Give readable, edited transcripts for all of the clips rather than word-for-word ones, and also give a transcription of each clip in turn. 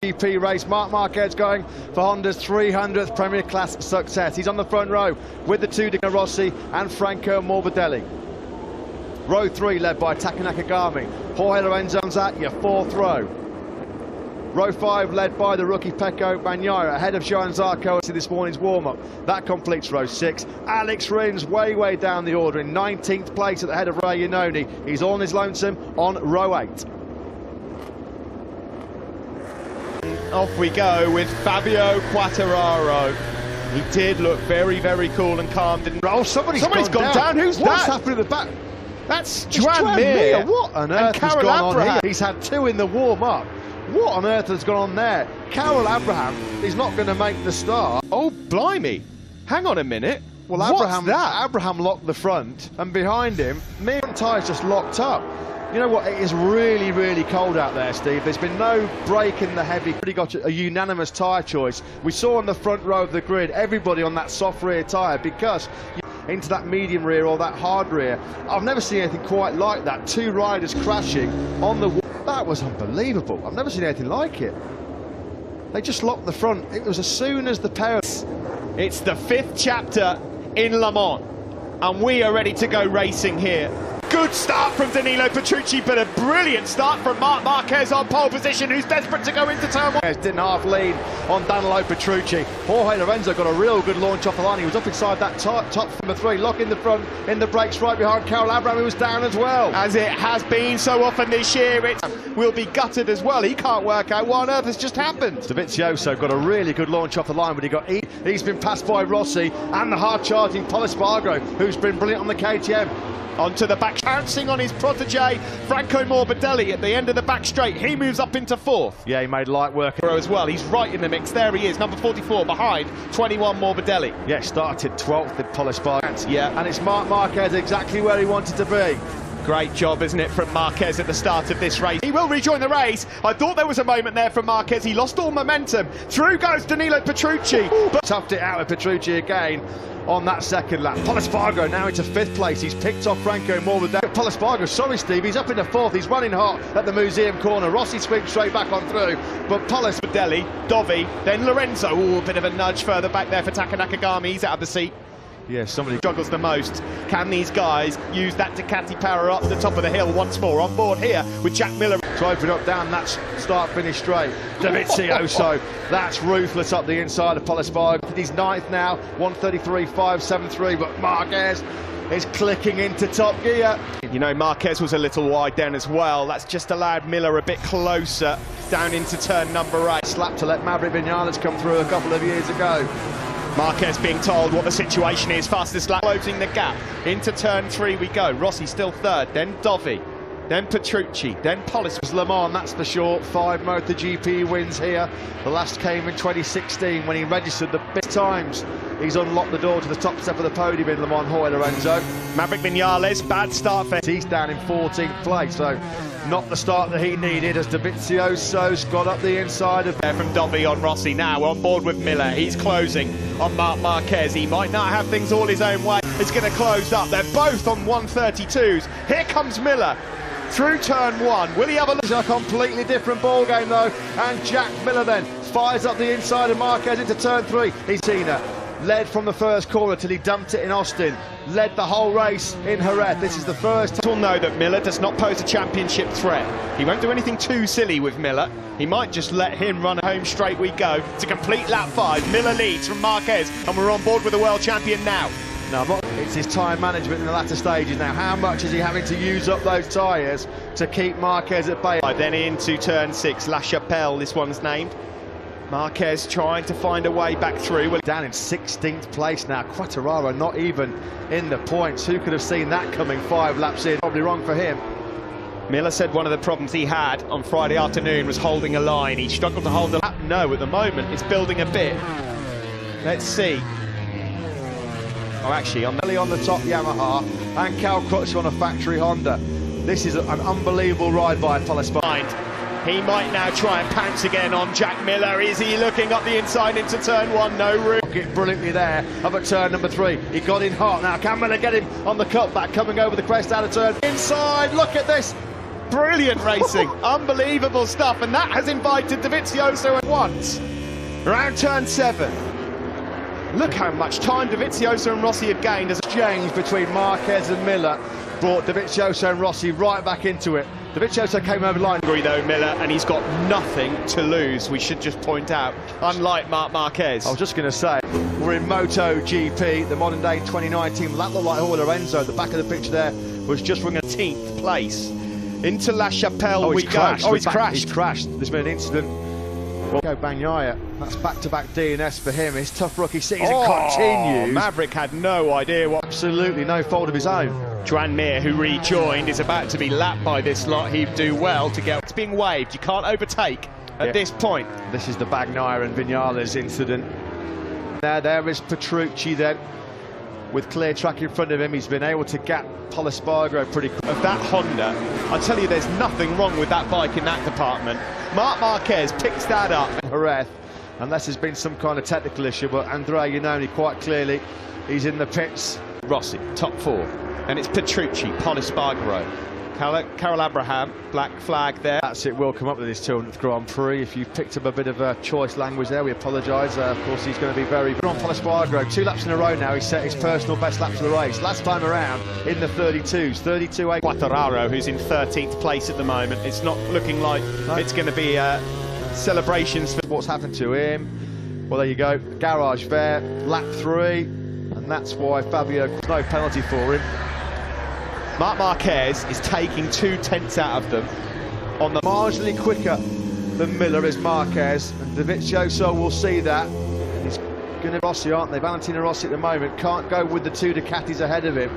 GP race. Marc Marquez going for Honda's 300th Premier Class success. He's on the front row with the two Rossi and Franco Morbidelli. Row 3 led by Taka Nakagami. Jorge Lorenzo's at your fourth row. Row 5 led by the rookie Pecco Bagnaia ahead of Johan Zarco to this morning's warm-up. That completes row 6. Alex Rins way down the order in 19th place at the head of Ray Iannone. He's all on his lonesome on row 8. Off we go with Fabio Quartararo. He did look very cool and calm, didn't he? Oh, somebody's gone down. Who's that? What's happening at the back? That's Joan Mir. What on earth has gone on here? He's had 2 in the warm-up. What on earth has gone on there? Carol Abraham is not going to make the start. Oh, blimey. Hang on a minute. Well, Abraham locked the front, and behind him, Mir tyres just locked up. You know what, it is really cold out there, Steve. There's been no break in the heavy. Pretty got a unanimous tyre choice. We saw on the front row of the grid, everybody on that soft rear tyre, because into that medium rear or that hard rear. I've never seen anything quite like that. 2 riders crashing on the wall. That was unbelievable. I've never seen anything like it. They just locked the front. It was as soon as the pair... It's the 5th chapter in Le Mans, and we are ready to go racing here. Good start from Danilo Petrucci, but a brilliant start from Marc Marquez on pole position, who's desperate to go into turn 1. Didn't half lead on Danilo Petrucci. Jorge Lorenzo got a real good launch off the line. He was up inside that top number 3, locking the front in the brakes right behind Carol Abraham, who was down as well. As it has been so often this year, it will be gutted as well. He can't work out what on earth has just happened. Dovizioso got a really good launch off the line, but he's been passed by Rossi and the hard-charging Pol Espargaro, who's been brilliant on the KTM. Onto the back, pouncing on his protege, Franco Morbidelli at the end of the back straight. He moves up into 4th. Yeah, he made light work as well. He's right in the mix. There he is, number 44 behind 21 Morbidelli. Yeah, started 12th in Pol Espargaro. Yeah, and it's Marc Marquez exactly where he wanted to be. Great job, isn't it, from Marquez at the start of this race. He will rejoin the race. I thought there was a moment there from Marquez. He lost all momentum. Through goes Danilo Petrucci. But toughed it out with Petrucci again on that second lap. Pol Espargaro now into 5th place. He's picked off Franco Morbidelli. Pol Espargaro, sorry Steve, he's up into 4th. He's running hot at the museum corner. Rossi swings straight back on through, but Pol Espargaro, Dovi, then Lorenzo. Oh, a bit of a nudge further back there for Taka Nakagami. He's out of the seat. Yeah, somebody struggles the most. Can these guys use that Ducati power up the top of the hill once more? On board here with Jack Miller. Driving up down that start-finish straight. Dovizioso, that's ruthless up the inside of Pol Espargaro. He's 9th now, 1:33.573, but Marquez is clicking into top gear. You know, Marquez was a little wide then as well. That's just allowed Miller a bit closer down into turn number 8. Slap to let Maverick Vinales come through a couple of years ago. Marquez being told what the situation is. Fastest lap, closing the gap. Into turn 3 we go. Rossi still 3rd, then Dovi, then Petrucci, then Pol Espargaro. Le Mans, that's for sure. 5 Moto GP wins here. The last came in 2016 when he registered the best times. He's unlocked the door to the top step of the podium in Le Mans, Jorge Lorenzo. Maverick Vinales, bad start for... He's down in 14th place, so not the start that he needed as Dovizioso's got up the inside of... There from Dovi on Rossi, now on board with Miller. He's closing on Marc Marquez. He might not have things all his own way. It's going to close up. They're both on 132s. Here comes Miller through turn 1. Will he have a look? It's a completely different ball game though, and Jack Miller then fires up the inside of Marquez into turn 3. He's Tina. Led from the first corner till he dumped it in Austin. Led the whole race in Jerez. This is the first time. We'll know that Miller does not pose a championship threat. He won't do anything too silly with Miller. He might just let him run home straight we go. To complete lap 5, Miller leads from Marquez, and we're on board with the world champion now. No, it's his tyre management in the latter stages now. How much is he having to use up those tyres to keep Marquez at bay? Then into turn 6, La Chapelle, this one's named. Marquez trying to find a way back through. Well, down in 16th place now. Quartararo not even in the points. Who could have seen that coming 5 laps in? Probably wrong for him. Miller said one of the problems he had on Friday afternoon was holding a line. He struggled to hold the lap. No, at the moment it's building a bit. Let's see. Oh, actually, on the top Yamaha and Cal Crutchlow on a factory Honda. This is an unbelievable ride by Pol Espargaro. He might now try and pounce again on Jack Miller. Is he looking up the inside into turn 1? No room. Brilliantly there up at turn number 3. He got in hot. Now can Miller get him on the cutback coming over the crest out of turn inside? Look at this. Brilliant racing, unbelievable stuff, and that has invited Dovizioso at once. Around turn 7. Look how much time Dovizioso and Rossi have gained as exchange between Marquez and Miller brought Dovizioso and Rossi right back into it. Dovizioso came over the line. Though Miller, and he's got nothing to lose, we should just point out, unlike Marc Marquez. I was just going to say, we're in Moto GP, the modern day 2019. That looked like Lorenzo. The back of the picture there was just running 18th place. Into La Chapelle we crashed. go. Oh, he's crashed. He's crashed. There's been an incident. Well, go Bagnaia. That's back-to-back DNS for him. His tough rookie season continues. Maverick had no idea what. Absolutely no fault of his own. Joan Mir, who rejoined, is about to be lapped by this lot. He'd do well to get. It's being waved. You can't overtake at this point. This is the Bagnaia and Vinales incident. There is Petrucci then, with clear track in front of him. He's been able to gap Polispargo pretty quick. Of that Honda, I tell you, there's nothing wrong with that bike in that department. Marc Marquez picks that up. Jerez, unless there's been some kind of technical issue, but Andrea Iannone quite clearly, he's in the pits. Rossi, top 4. And it's Petrucci, Polispargo, Carol Abraham, black flag there. That's it, will come up with his 200th Grand Prix. If you've picked up a bit of choice language there, we apologise. Of course, he's going to be very on Polispargo. 2 laps in a row now, he's set his personal best laps of the race. Last time around, in the 32s, 32.8. Quartararo, who's in 13th place at the moment. It's not looking like it's going to be celebrations for what's happened to him. Well, there you go, garage there, lap 3, and that's why Fabio, no penalty for him. Marc Marquez is taking 2 tenths out of them. On the marginally quicker than Miller is Marquez, and Dovizioso will see that. He's going to Rossi, aren't they? Valentino Rossi at the moment can't go with the 2 Ducatis ahead of him.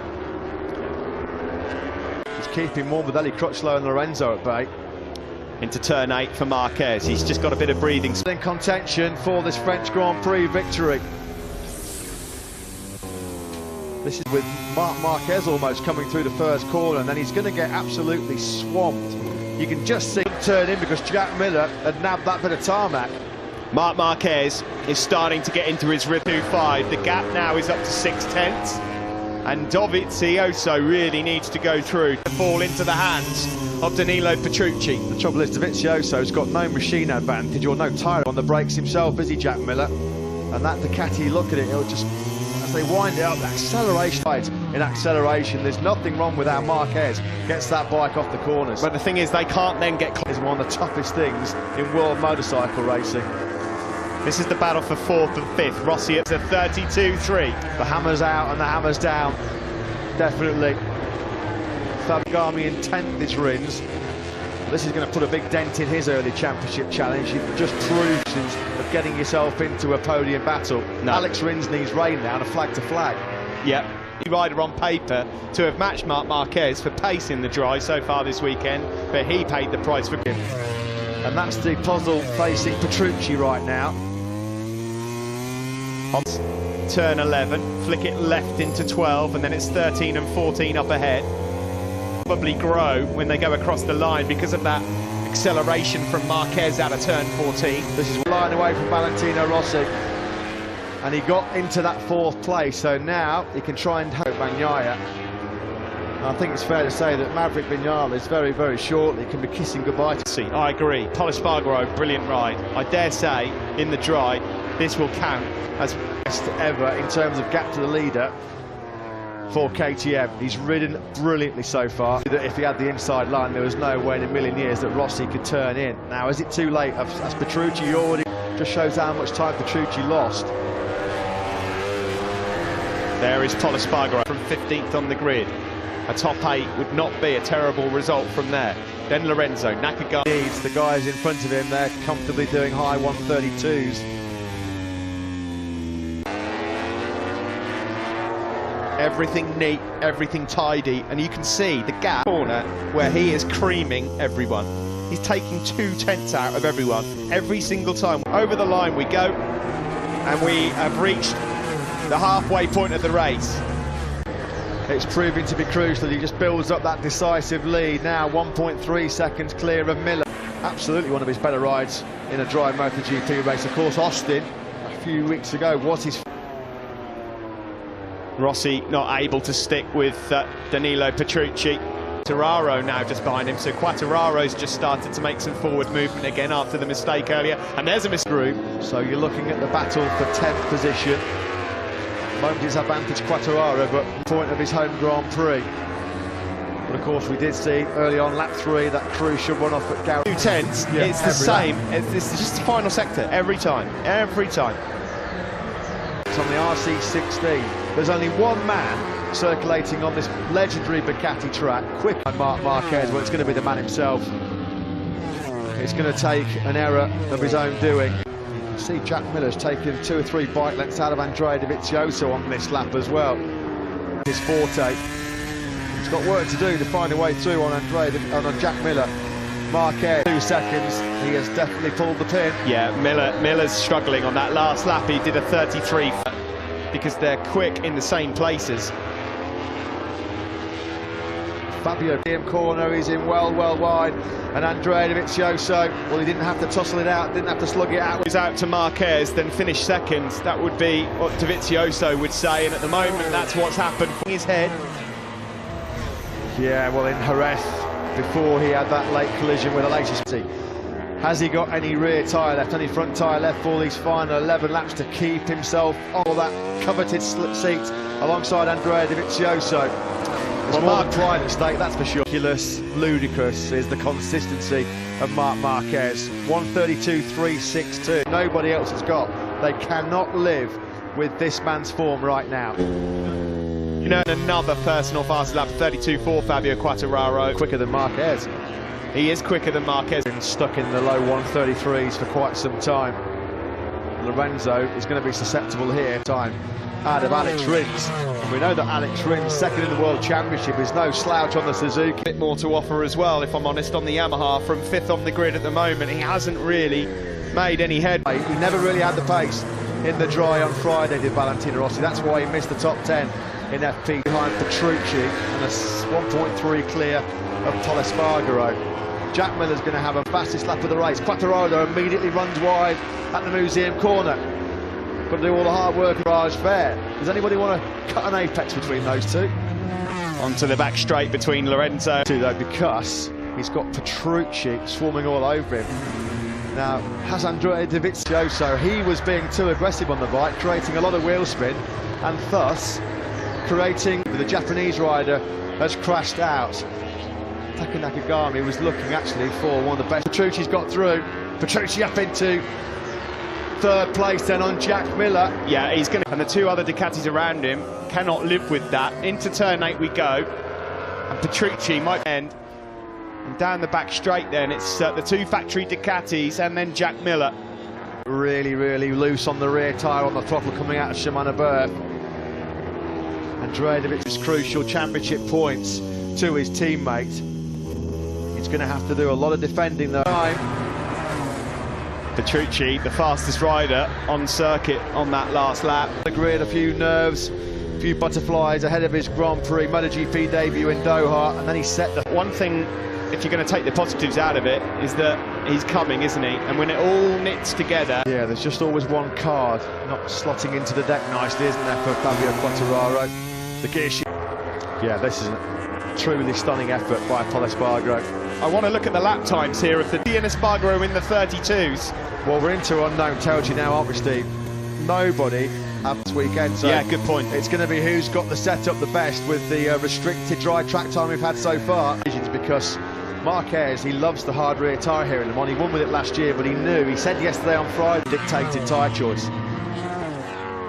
He's keeping Morbidelli, Crutchlow and Lorenzo at bay. Into turn 8 for Marquez. He's just got a bit of breathing. In contention for this French Grand Prix victory. This is with Marc Marquez almost coming through the first corner, and then he's going to get absolutely swamped. You can just see him turn in because Jack Miller had nabbed that bit of tarmac. Marc Marquez is starting to get into his rhythm. 2.5. The gap now is up to 6 tenths, and Dovizioso really needs to go through to fall into the hands of Danilo Petrucci. The trouble is Dovizioso's got no machine advantage or no tyre on the brakes himself, is he, Jack Miller? And that Ducati, look at it, it'll just, as they wind it up, the acceleration, in acceleration, there's nothing wrong with how Marquez gets that bike off the corners. But the thing is, they can't then get is one of the toughest things in world motorcycle racing. This is the battle for 4th and 5th. Rossi at a 32.3. The hammer's out and the hammer's down, definitely. Fabio in 10th this Rins. This is going to put a big dent in his early championship challenge. You've just proved of getting yourself into a podium battle. No. Alex Rins needs rain now and a flag to flag. Yep. Rider on paper to have matched Marc Marquez for pace in the dry so far this weekend, but he paid the price for him. And that's the puzzle facing Petrucci right now. On turn 11, flick it left into 12, and then it's 13 and 14 up ahead. Probably grow when they go across the line because of that acceleration from Marquez out of turn 14. This is a line away from Valentino Rossi, and he got into that 4th place, so now he can try and hope Bagnaia. I think it's fair to say that Maverick Vinales very, very shortly can be kissing goodbye to see. I agree. Polispargo, brilliant ride. I dare say, in the dry, this will count as best ever in terms of gap to the leader for KTM. He's ridden brilliantly so far. If he had the inside line, there was no way in a million years that Rossi could turn in. Now, is it too late? As Petrucci already just shows how much time Petrucci lost. There is Polispargo from 15th on the grid. A top 8 would not be a terrible result from there. Then Lorenzo, Nakagami. Needs the guys in front of him, they're comfortably doing high 132s. Everything neat, everything tidy, and you can see the gap corner where he is creaming everyone. He's taking 2 tenths out of everyone every single time. Over the line we go, and we have reached the halfway point of the race. It's proving to be crucial. He just builds up that decisive lead now, 1.3 seconds clear of Miller. Absolutely one of his better rides in a dry Moto GP race. Of course, Austin a few weeks ago was his. Rossi not able to stick with Danilo Petrucci. Quattararo now just behind him, so Quattararo's just started to make some forward movement again after the mistake earlier, and there's a mistake. So you're looking at the battle for 10th position. Moment his advantage Quattararo, but point of his home Grand Prix. But of course we did see early on lap 3 that crucial run off at Garrett. 2 tenths, Yeah, it's the same, it's just the final sector, every time. It's on the RC16. There's only one man circulating on this legendary Ducati track, quick by Marc Marquez. Well, it's going to be the man himself. It's going to take an error of his own doing. You see Jack Miller's taken 2 or 3 bike lengths out of Andrea Dovizioso on this lap as well. His forte. He's got work to do to find a way through on on Jack Miller. Marquez, 2 seconds, he has definitely pulled the pin. Yeah, Miller's struggling on that last lap. He did a 33 because they're quick in the same places. Fabio corner, he's in well wide, and Andrea Dovizioso, well, he didn't have to tussle it out, didn't have to slug it out. He's out to Marquez, then finish second. That would be what Dovizioso would say, and at the moment that's what's happened. His head. Yeah, well, in Jerez, before he had that late collision with the latest. Has he got any rear tyre left, any front tyre left for these final 11 laps to keep himself on that coveted slip seat alongside Andrea Dovizioso? Well, Mark pride at stake, that's for sure. Ludicrous is the consistency of Marc Marquez. 132.362. Nobody else has got. They cannot live with this man's form right now. You know, another personal fast lap, 32.4 Fabio Quattararo. Quicker than Marquez. He is quicker than Marquez. Been stuck in the low 133s for quite some time. Lorenzo is going to be susceptible here. Time out of Alex Rins. And we know that Alex Rins, second in the World Championship, is no slouch on the Suzuki. A bit more to offer as well, if I'm honest, on the Yamaha. From 5th on the grid at the moment, he hasn't really made any head. He never really had the pace in the dry on Friday, did Valentino Rossi. That's why he missed the top 10 in FP behind Petrucci and a 1.3 clear of Pol Espargaro. Jack Miller's going to have a fastest lap of the race. Quattararo immediately runs wide at the museum corner. Got to do all the hard work garage fair. Does anybody want to cut an apex between those two? Onto the back straight between Lorenzo. Though, because he's got Petrucci swarming all over him. Now, has Andrea Dovizioso, he was being too aggressive on the bike, creating a lot of wheel spin, and thus creating, the Japanese rider has crashed out. Taka Nakagami was looking actually for one of the best. Petrucci's got through. Petrucci up into 3rd place then on Jack Miller. Yeah, he's going to... And the 2 other Ducatis around him cannot live with that. Into turn 8 we go. And Petrucci might end. And down the back straight then, it's the 2 factory Ducatis and then Jack Miller. Really loose on the rear tyre on the throttle coming out of Shimano Berth. Andrea Dovizioso's crucial championship points to his teammate. He's going to have to do a lot of defending though. Petrucci, the fastest rider on circuit on that last lap. The grid, a few nerves, a few butterflies ahead of his Grand Prix Moto GP debut in Doha, and then he set the... One thing, if you're going to take the positives out of it, is that he's coming, isn't he? And when it all knits together... Yeah, there's just always one card not slotting into the deck nicely, isn't there, for Fabio Quattararo? The gear shift. Yeah, this is a truly stunning effort by Pol Espargaro. I want to look at the lap times here of the and Espargaro in the 32s. Well, we're into unknown territory now, aren't we, Steve? Nobody this weekend, so yeah, good point. It's going to be who's got the setup the best with the restricted dry track time we've had so far. Because Marquez, he loves the hard rear tyre here in Le Mans. He won with it last year, but he said yesterday on Friday, dictated tyre choice.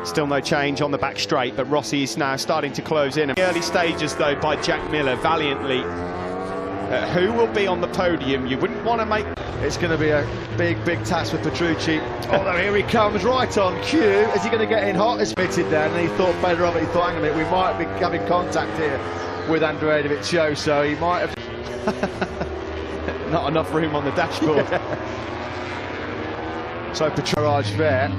Still no change on the back straight, but Rossi is now starting to close in. Early stages, though, by Jack Miller, valiantly. Who will be on the podium? You wouldn't want to make... It's going to be a big task for Petrucci. Although here he comes, right on cue. Is he going to get in hot? He's pitted there, and he thought better of it. He thought, hang on a minute, we might be having contact here with Andrea Dovizioso. He might have... Not enough room on the dashboard. Yeah. So Petrucci there.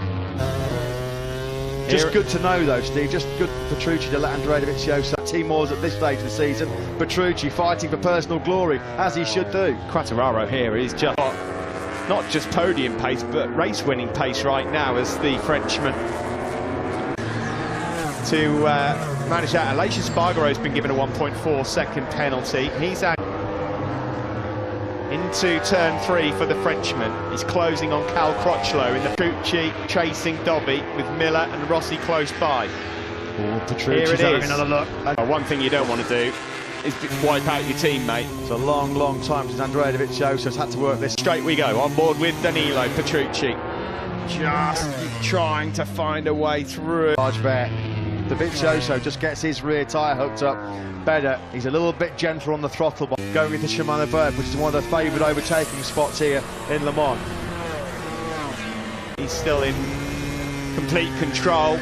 Just good to know though, Steve, just good for Petrucci to let Andrea Dovizioso Timors at this stage of the season. Petrucci fighting for personal glory, as he should do. Quattararo here is just not just podium pace, but race-winning pace right now as the Frenchman to managed that. Aleix Spargaro's been given a 1.4 second penalty. He's out into turn 3 for the Frenchman. He's closing on Cal Crutchlow in the Petrucci chasing Dobby with Miller and Rossi close by. Petrucci's having another look. One thing you don't want to do is wipe out your teammate. It's a long, long time since Andrea Dovizioso's had to work this. Straight we go, on board with Danilo Petrucci. Just trying to find a way through. Large there. Dovizioso just gets his rear tyre hooked up better. He's a little bit gentler on the throttle, going into Shimano Verde, which is one of the favoured overtaking spots here in Le Mans. He's still in complete control.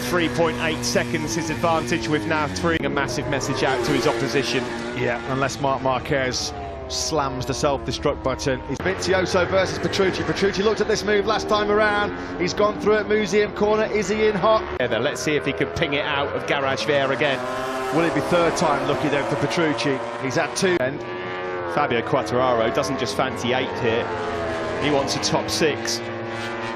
3.8 seconds his advantage with now 3. A massive message out to his opposition. Yeah, unless Marc Marquez slams the self-destruct button. It's Dovizioso versus Petrucci. Petrucci looked at this move last time around. He's gone through at Museum Corner. Is he in hot? Let's see if he can ping it out of Garage Vert again. Will it be third time lucky then for Petrucci? He's at 2. Fabio Quartararo doesn't just fancy 8 here. He wants a top 6.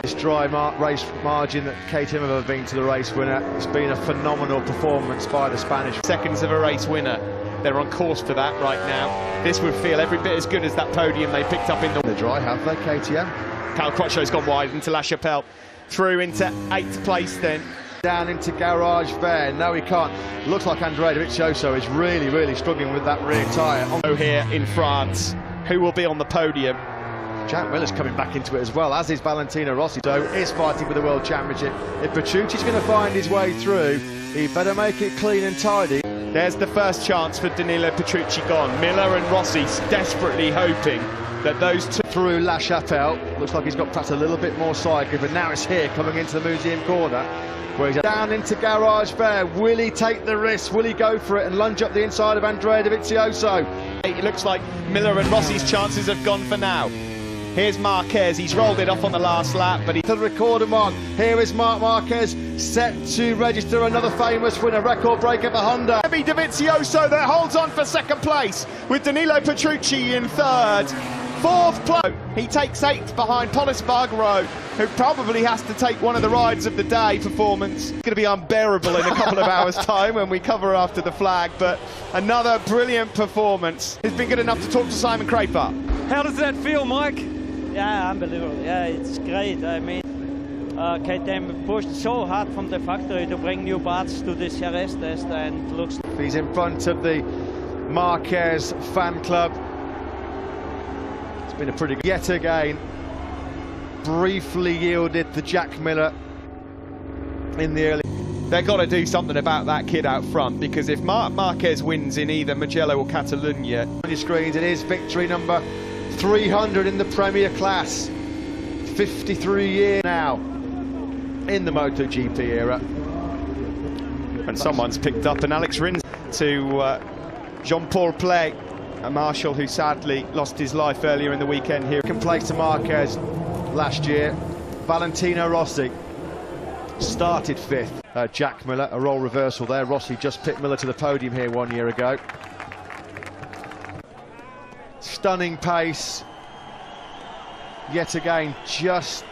This dry race margin that KTM have ever been to the race winner. It's been a phenomenal performance by the Spanish. Seconds of a race winner. They're on course for that right now. This would feel every bit as good as that podium they picked up in the dry, have they, KTM? Cal Crutchlow's gone wide into La Chapelle. Through into 8th place then. Down into Garage Vert. No, he can't. Looks like Andrea Dovizioso is really, really struggling with that rear tyre. Here in France, who will be on the podium? Jack Miller's coming back into it as well, as is Valentino Rossi. So is fighting for the World Championship. If Petrucci's going to find his way through, he better make it clean and tidy. There's the first chance for Danilo Petrucci gone. Miller and Rossi desperately hoping that those two... Through La Chapelle. Looks like he's got perhaps a little bit more side grip, but now it's here coming into the Museum Corner, where he's down into Garage Vert. Will he take the risk? Will he go for it and lunge up the inside of Andrea Dovizioso? It looks like Miller and Rossi's chances have gone for now. Here's Marquez, he's rolled it off on the last lap, but he... To record him on. Here is Marc Marquez, set to register another famous winner, record breaker for Honda. Dovizioso that holds on for second place, with Danilo Petrucci in 3rd. 4th place, he takes 8th behind Pol Espargaro, who probably has to take one of the rides of the day performance. It's going to be unbearable in a couple of hours' time when we cover after the flag, but another brilliant performance. He's been good enough to talk to Simon Crapart. How does that feel, Mike? Yeah, unbelievable. Yeah, it's great. I mean, KTM pushed so hard from the factory to bring new parts to this Jerez test, and looks... He's in front of the Marquez fan club. It's been a pretty good... Yet again, briefly yielded to Jack Miller in the early... They've got to do something about that kid out front, because if Marc Marquez wins in either Mugello or Catalunya... On your screens, it is victory number 300 in the Premier class. 53 years now in the Moto GP era. And someone's picked up an Alex Rins to Jean-Paul Play, a marshal who sadly lost his life earlier in the weekend here. Second place to Marquez last year. Valentino Rossi started 5th. Jack Miller, a role reversal there. Rossi just picked Miller to the podium here 1 year ago. Stunning pace. Yet again, just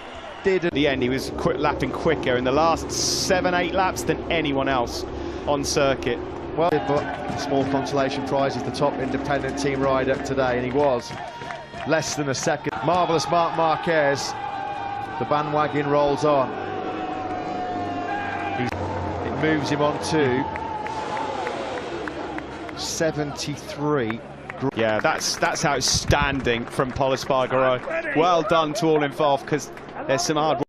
didn't... At the end, he was lapping quicker in the last 7-8 laps than anyone else on circuit. Well, but a small consolation prize is the top independent team rider today, and he was less than a second. Marvellous Marc Marquez. The bandwagon rolls on. It moves him on to 73. Yeah, that's outstanding from Pol Espargaro. Well done to all involved, because there's some hard work.